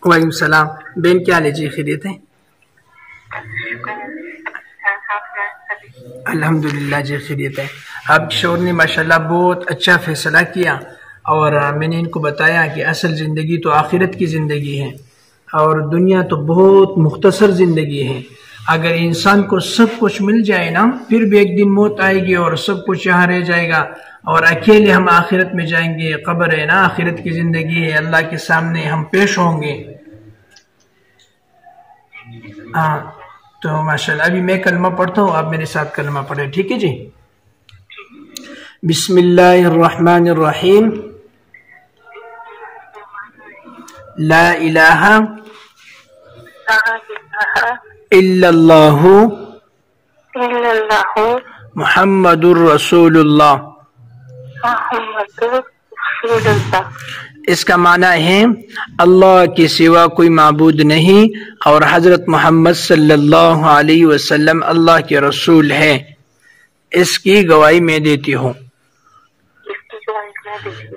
وعلیکم السلام بہن، کیا حال ہے جی؟ خیریت ہے؟ الحمدللہ جی خیریت ہے۔ آپ کے شوہر نے ماشاءاللہ بہت اچھا فیصلہ کیا، اور میں نے ان کو بتایا کہ اصل زندگی تو آخرت کی زندگی ہے، اور دنیا تو بہت مختصر زندگی ہے۔ اگر انسان کو سب کچھ مل جائے نا، پھر بھی ایک دن موت آئے گی اور سب کچھ یہاں رہ جائے گا، اور اکیلے ہم آخرت میں جائیں گے۔ قبر ہے نا، آخرت کی زندگی ہے، اللہ کے سامنے ہم پیش ہوں گے۔ ہاں تو ماشاءاللہ ابھی میں کلمہ پڑھتا ہوں، آپ میرے ساتھ کلمہ پڑھیں، ٹھیک ہے جی؟ بسم اللہ الرحمن الرحیم۔ لا الہ الا اللہ محمد الرسول اللہ۔ اس کا معنی ہے اللہ کے سوا کوئی معبود نہیں، اور حضرت محمد صلی اللہ علیہ وسلم اللہ کے رسول ہے۔ اس کی گواہی میں دیتی ہوں۔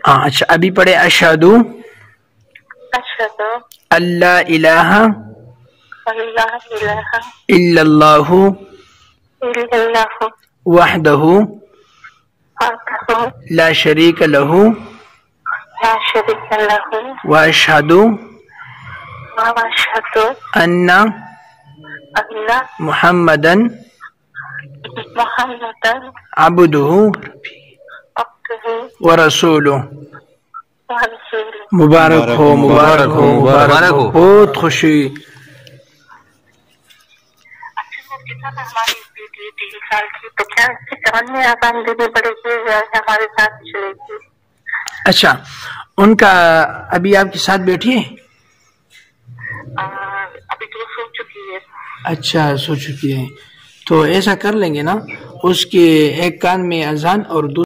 اچھا ابھی پڑھے اشہد اللہ الہ الا اللہ وحدہ لا شریک لہ واشہد ان محمدا عبدہ ورسولہ۔ مبارک ہو، مبارک ہو، مبارک ہو، بہت خوشی۔ اچھا ان کا ابھی آپ کے ساتھ بیٹھی ہے؟ ابھی تو سو چکی ہے۔ اچھا سو چکی ہے، تو ایسا کر لیں گے نا، اس کے ایک کان میں اذان اور